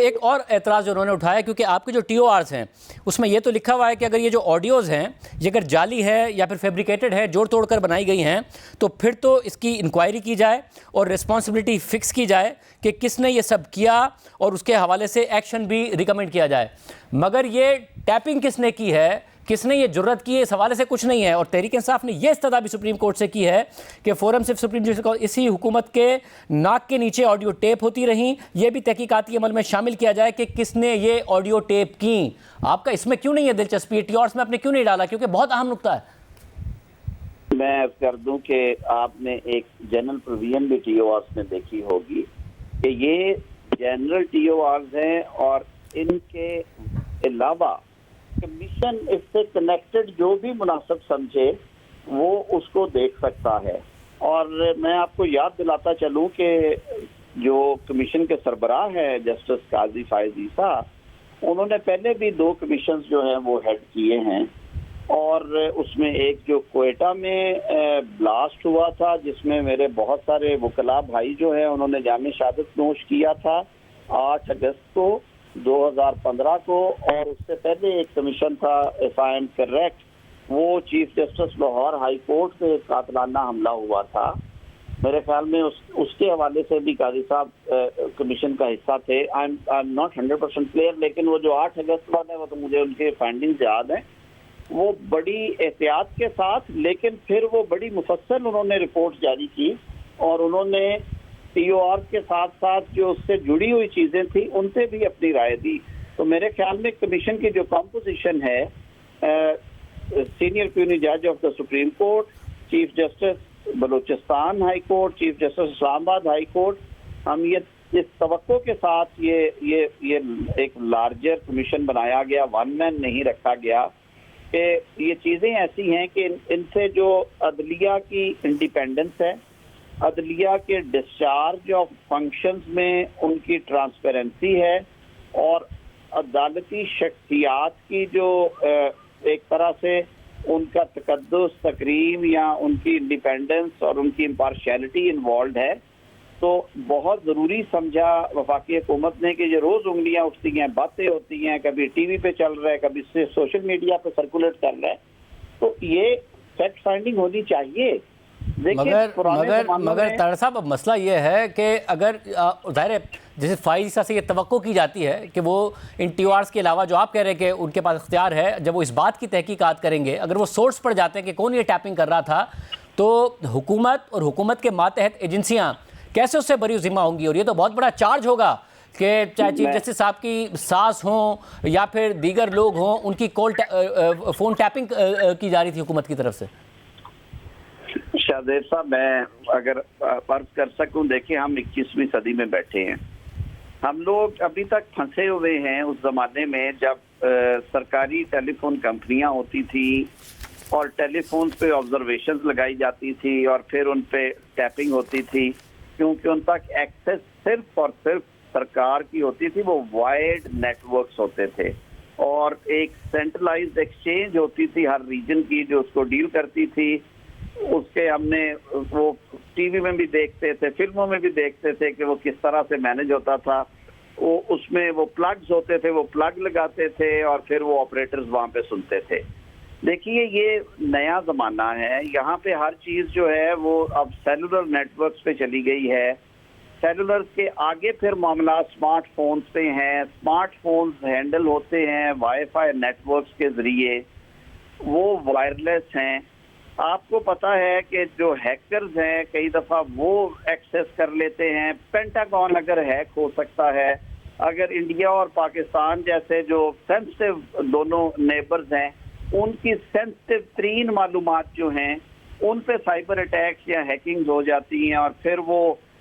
ایک اور اعتراض جو انہوں نے اٹھایا، کیونکہ آپ کے جو ٹی او آرز ہیں اس میں یہ تو لکھا ہوا ہے کہ اگر یہ جو آڈیوز ہیں یہ اگر جعلی ہے یا پھر فیبریکیٹڈ ہے، جوڑ توڑ کر بنائی گئی ہیں، تو پھر تو اس کی انکوائری کی جائے اور رسپانسبلٹی فکس کی جائے کہ کس نے یہ سب کیا، اور اس کے حوالے سے ایکشن بھی ریکمنڈ کیا جائے. مگر یہ ٹیپنگ کس نے کی ہے، کس نے یہ جرت کی ہے، اس حوالے سے کچھ نہیں ہے. اور تحریک انصاف نے یہ استدعا بھی سپریم کورٹ سے کی ہے کہ فورم صرف سپریم اسی حکومت کے ناک کے نیچے آڈیو ٹیپ ہوتی رہیں، یہ بھی تحقیقاتی عمل میں شامل کیا جائے کہ کس نے یہ آڈیو ٹیپ کی. آپ کا اس میں کیوں نہیں ہے دلچسپی؟ ٹی آرس میں آپ نے کیوں نہیں ڈالا؟ کیونکہ بہت اہم نکتہ ہے. میں عرض کر دوں کہ آپ نے ایک جنرل پروویژن بھی ٹی او آرس میں دیکھی ہوگی کہ یہ جنرل ٹی او آرز ہیں، اور ان کے علاوہ کمیشن اس سے کنیکٹڈ جو بھی مناسب سمجھے وہ اس کو دیکھ سکتا ہے. اور میں آپ کو یاد دلاتا چلوں کہ جو کمیشن کے سربراہ ہے جسٹس قاضی فائز عیسیٰ، انہوں نے پہلے بھی 2 کمیشنز جو ہیں وہ ہیڈ کیے ہیں، اور اس میں ایک جو کوئٹہ میں بلاسٹ ہوا تھا جس میں میرے بہت سارے وکلاء بھائی جو ہیں انہوں نے جامِ شہادت نوش کیا تھا 8 اگست کو 2015 کو، اور اس سے پہلے ایک کمیشن تھا اف آئی ایم کریکٹ، وہ chief justice Lahore high court سے قاتلانہ حملہ ہوا تھا. میرے خیال میں اس کے حوالے سے بھی قاضی صاحب کمیشن کا حصہ تھے. آئی ایم ناٹ 100% کلیئر، لیکن وہ جو 8 اگست والا ہے وہ تو مجھے ان کے فائنڈنگز یاد ہیں. وہ بڑی احتیاط کے ساتھ، لیکن پھر وہ بڑی مفصل انہوں نے رپورٹ جاری کی، اور انہوں نے ٹی او آر کے ساتھ ساتھ جو اس سے جڑی ہوئی چیزیں تھیں ان سے بھی اپنی رائے دی. تو میرے خیال میں کمیشن کی جو کمپوزیشن ہے، سینئر پیونی جج of the Supreme Court, chief justice Balochistan High Court, chief justice Islamabad High court, ہم یہ اس توقع کے ساتھ یہ ایک لارجر کمیشن بنایا گیا، ون مین نہیں رکھا گیا، کہ یہ چیزیں ایسی ہیں کہ ان سے جو عدلیہ کی انڈیپینڈنس ہے، عدلیہ کے ڈسچارج آف فنکشنز میں ان کی ٹرانسپیرنسی ہے، اور عدالتی شخصیات کی جو ایک طرح سے ان کا تقدس، تکریم یا ان کی انڈیپینڈنس اور ان کی امپارشیلٹی انوالوڈ ہے. تو بہت ضروری سمجھا وفاقی حکومت نے کہ یہ روز انگلیاں اٹھتی ہیں، باتیں ہوتی ہیں، کبھی ٹی وی پہ چل رہا ہے، کبھی سوشل میڈیا پہ سرکولیٹ کر رہا ہے، تو یہ فیکٹ فائنڈنگ ہونی چاہیے. مگر طاہر صاحب اب مسئلہ یہ ہے کہ اگر ظاہر ہے جیسے فائز عیسیٰ سے یہ توقع کی جاتی ہے کہ وہ ان ٹی او آرز کے علاوہ جو آپ کہہ رہے ہیں کہ ان کے پاس اختیار ہے، جب وہ اس بات کی تحقیقات کریں گے، اگر وہ سورس پر جاتے ہیں کہ کون یہ ٹیپنگ کر رہا تھا، تو حکومت اور حکومت کے ماتحت ایجنسیاں کیسے اس سے بری ذمہ ہوں گی؟ اور یہ تو بہت بڑا چارج ہوگا کہ چاہے چیف جسٹس صاحب کی ساس ہوں یا پھر دیگر لوگ ہوں، ان کی فون ٹیپنگ کی جا رہی تھی حکومت کی طرف سے. شاہزیب صاحب، میں اگر فرض کر سکوں، دیکھیں ہم 21ویں صدی میں بیٹھے ہیں، ہم لوگ ابھی تک پھنسے ہوئے ہیں اس زمانے میں جب سرکاری ٹیلی فون کمپنیاں ہوتی تھی اور ٹیلی فون پہ آبزرویشنز لگائی جاتی تھی اور پھر ان پہ ٹیپنگ ہوتی تھی، کیونکہ ان تک ایکسیس صرف اور صرف سرکار کی ہوتی تھی. وہ وائڈ نیٹ ورکس ہوتے تھے، اور ایک سینٹرلائزڈ ایکسچینج ہوتی تھی ہر ریجن کی جو اس کو ڈیل کرتی تھی. اس کے ہم نے وہ ٹی وی میں بھی دیکھتے تھے، فلموں میں بھی دیکھتے تھے کہ وہ کس طرح سے مینج ہوتا تھا. وہ اس میں وہ پلگز ہوتے تھے، وہ پلگ لگاتے تھے اور پھر وہ آپریٹرز وہاں پہ سنتے تھے. دیکھیے یہ نیا زمانہ ہے، یہاں پہ ہر چیز جو ہے وہ اب سیلولر نیٹ ورکس پہ چلی گئی ہے. سیلولر کے آگے پھر معاملات اسمارٹ فونز پہ ہیں. اسمارٹ فونز ہینڈل ہوتے ہیں وائی فائی نیٹ ورکس کے ذریعے، وہ وائرلیس ہیں. آپ کو پتا ہے کہ جو ہیکرز ہیں کئی دفعہ وہ ایکسیس کر لیتے ہیں. پینٹاگون اگر ہیک ہو سکتا ہے، اگر انڈیا اور پاکستان جیسے جو سینسٹیو دونوں نیبرز ہیں ان کی سینسٹیو ترین معلومات جو ہیں ان پہ سائبر اٹیکس یا ہیکنگ ہو جاتی ہیں، اور پھر وہ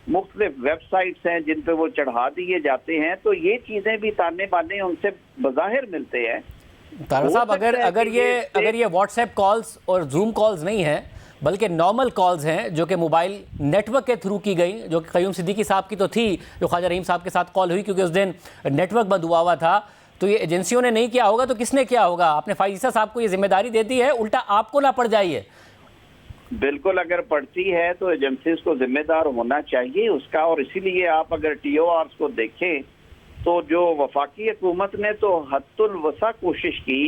مختلف ویب سائٹس ہیں جن پہ وہ چڑھا دیے جاتے ہیں، تو یہ چیزیں بھی تانے بانے ان سے بظاہر ملتے ہیں. طاہر صاحب اگر یہ واٹس ایپ کالز اور زوم کالز نہیں ہیں بلکہ نارمل کالز ہیں جو کہ موبائل نیٹ ورک کے تھرو کی گئی، جو کہ قیوم صدیقی صاحب کی تو تھی جو خواجہ رحیم صاحب کے ساتھ کال ہوئی کیونکہ اس دن نیٹ ورک بند ہوا تھا، تو یہ ایجنسیوں نے نہیں کیا ہوگا تو کس نے کیا ہوگا؟ آپ نے فائز عیسیٰ صاحب کو یہ ذمہ داری دے دی ہے، الٹا آپ کو نہ پڑ جائیے. بالکل، اگر پڑتی ہے تو ایجنسیز کو ذمہ دار ہونا چاہیے اس کا. اور اسی لیے آپ اگر ٹی او آرز کو دیکھیں تو جو وفاقی حکومت نے تو حد الوسع کوشش کی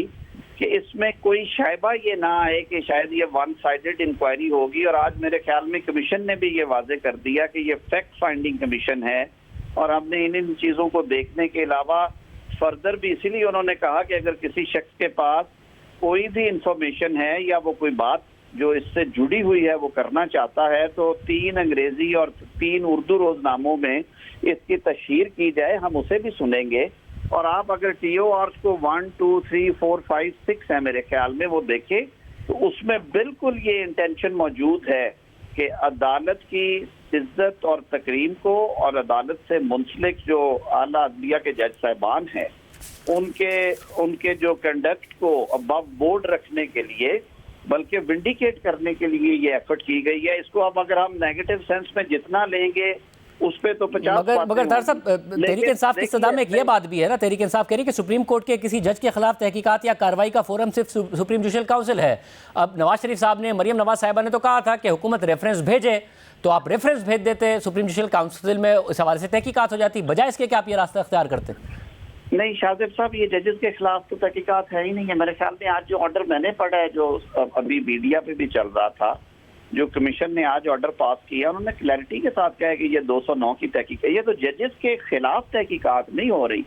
کہ اس میں کوئی شائبہ یہ نہ آئے کہ شاید یہ ون سائیڈڈ انکوائری ہوگی، اور آج میرے خیال میں کمیشن نے بھی یہ واضح کر دیا کہ یہ فیکٹ فائنڈنگ کمیشن ہے، اور ہم نے ان چیزوں کو دیکھنے کے علاوہ فردر بھی اسی لیے انہوں نے کہا کہ اگر کسی شخص کے پاس کوئی بھی انفارمیشن ہے یا وہ کوئی بات جو اس سے جڑی ہوئی ہے وہ کرنا چاہتا ہے تو 3 انگریزی اور 3 اردو روزناموں میں اس کی تشہیر کی جائے، ہم اسے بھی سنیں گے۔ اور آپ اگر ٹی او آرز کو 1 2 3 4 5 6 ہے میرے خیال میں وہ دیکھیں تو اس میں بالکل یہ انٹینشن موجود ہے کہ عدالت کی عزت اور تکریم کو اور عدالت سے منسلک جو اعلیٰ عدلیہ کے جج صاحبان ہیں ان کے جو کنڈکٹ کو ابو بورڈ رکھنے کے لیے بلکہ ونڈیکیٹ کرنے کے لیے یہ ایفرٹ کی گئی ہے۔ اس کو اب اگر ہم نیگیٹو سینس میں جتنا لیں گے اس پہ تو 50 مگر طاہر صاحب تحریک انصاف کی صدا میں ایک یہ بات بھی ہے نا، تحریک انصاف کہہ رہی ہے کہ سپریم کورٹ کے کسی جج کے خلاف تحقیقات یا کارروائی کا فورم صرف سپریم جوڈیشل کاؤنسل ہے۔ اب نواز شریف صاحب نے، مریم نواز صاحبہ نے تو کہا تھا کہ حکومت ریفرنس بھیجے، تو آپ ریفرنس بھیج دیتے سپریم جوڈیشل کاؤنسل میں، اس حوالے سے تحقیقات ہو جاتی، بجائے اس کے کہ آپ یہ راستہ اختیار کرتے۔ نہیں شاذب صاحب، یہ ججز کے خلاف تو تحقیقات ہے ہی نہیں ہے میرے خیال میں۔ آج جو آرڈر میں نے پڑھا ہے جو ابھی میڈیا پہ بھی چل رہا تھا، جو کمیشن نے آج آرڈر پاس کیا، انہوں نے کلیئرٹی کے ساتھ کہا کہ یہ 209 کی تحقیق ہے۔ یہ تو ججز کے خلاف تحقیقات نہیں ہو رہی،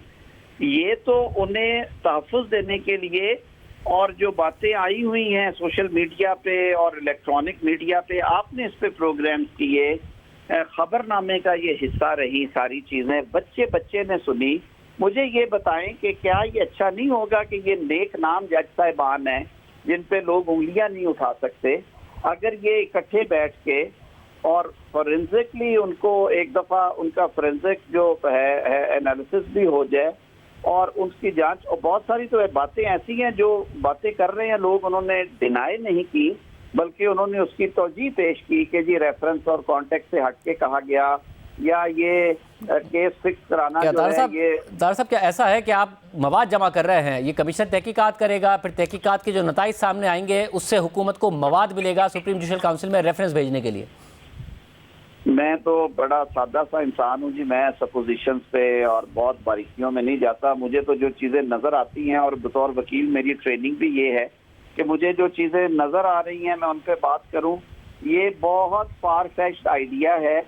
یہ تو انہیں تحفظ دینے کے لیے، اور جو باتیں آئی ہوئی ہیں سوشل میڈیا پہ اور الیکٹرانک میڈیا پہ، آپ نے اس پہ پروگرامز کیے، خبر نامے کا یہ حصہ رہی ساری چیزیں، بچے نے سنی۔ مجھے یہ بتائیں کہ کیا یہ اچھا نہیں ہوگا کہ یہ نیک نام جج صاحبان ہیں جن پہ لوگ انگلیاں نہیں اٹھا سکتے، اگر یہ اکٹھے بیٹھ کے اور فورینزکلی ان کو ایک دفعہ ان کا فورینزک جو ہے انالیسس بھی ہو جائے اور ان کی جانچ، اور بہت ساری تو باتیں ایسی ہیں جو باتیں کر رہے ہیں لوگ، انہوں نے ڈینائی نہیں کی بلکہ انہوں نے اس کی توجیہ پیش کی کہ جی ریفرنس اور کانٹیکٹ سے ہٹ کے کہا گیا، یا یہ کیس فکس کرانا جو ہے یہ۔ طاہر صاحب کیا ایسا ہے کہ آپ مواد جمع کر رہے ہیں، یہ کمیشن تحقیقات کرے گا، پھر تحقیقات کے جو نتائج سامنے آئیں گے اس سے حکومت کو مواد ملے گا سپریم جوڈیشل کاؤنسل میں ریفرنس بھیجنے کے لیے؟ میں تو بڑا سادہ سا انسان ہوں جی، میں سپوزیشنز پہ اور بہت باریکیوں میں نہیں جاتا۔ مجھے تو جو چیزیں نظر آتی ہیں، اور بطور وکیل میری ٹریننگ بھی یہ ہے کہ مجھے جو چیزیں نظر آ رہی ہیں میں ان پہ بات کروں۔ یہ بہت فار فیچڈ آئیڈیا ہے،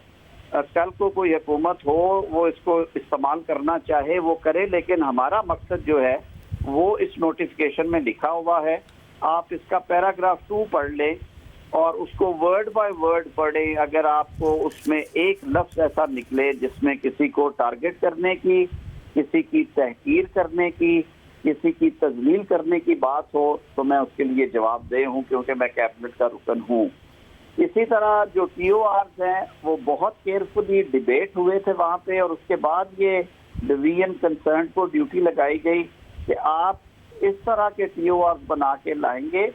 کل کو کوئی حکومت ہو وہ اس کو استعمال کرنا چاہے وہ کرے، لیکن ہمارا مقصد جو ہے وہ اس نوٹیفیکیشن میں لکھا ہوا ہے۔ آپ اس کا پیراگراف 2 پڑھ لیں اور اس کو ورڈ بائی ورڈ پڑھیں، اگر آپ کو اس میں ایک لفظ ایسا نکلے جس میں کسی کو ٹارگٹ کرنے کی، کسی کی تحقیر کرنے کی، کسی کی تذلیل کرنے کی بات ہو تو میں اس کے لیے جواب دہ ہوں، کیونکہ میں کیبنٹ کا رکن ہوں۔ اسی طرح جو ٹی او آرز ہیں وہ بہت کیئرفلی ڈیبیٹ ہوئے تھے وہاں پہ، اور اس کے بعد یہ ڈویژن کنسرن کو ڈیوٹی لگائی گئی کہ آپ اس طرح کے ٹی او آرز بنا کے لائیں گے،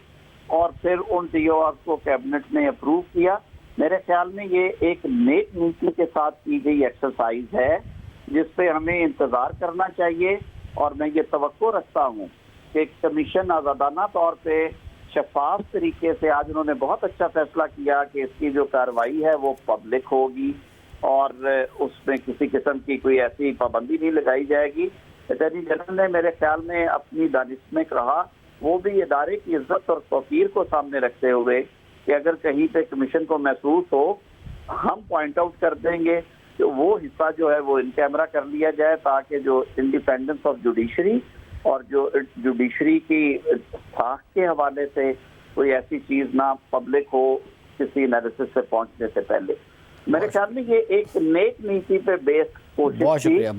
اور پھر ان ٹی او آرز کو کیبنٹ نے اپروو کیا۔ میرے خیال میں یہ ایک نیک نیتی کے ساتھ کی گئی ایکسرسائز ہے جس پہ ہمیں انتظار کرنا چاہیے، اور میں یہ توقع رکھتا ہوں کہ کمیشن آزادانہ طور پہ شفاف طریقے سے، آج انہوں نے بہت اچھا فیصلہ کیا کہ اس کی جو کارروائی ہے وہ پبلک ہوگی اور اس میں کسی قسم کی کوئی ایسی پابندی نہیں لگائی جائے گی۔ اٹارنی جنرل نے میرے خیال میں اپنی دانش میں کہا، وہ بھی ادارے کی عزت اور توقیر کو سامنے رکھتے ہوئے، کہ اگر کہیں پہ کمیشن کو محسوس ہو ہم پوائنٹ آؤٹ کر دیں گے کہ وہ حصہ جو ہے وہ ان کیمرہ کر لیا جائے، تاکہ جو انڈیپینڈنس آف جوڈیشری اور جو جوڈیشری کی ساخت کے حوالے سے کوئی ایسی چیز نہ پبلک ہو کسی انالیسس سے پہنچنے سے پہلے۔ میرے خیال میں یہ ایک نیک نیتی پہ بیس کوشش تھی۔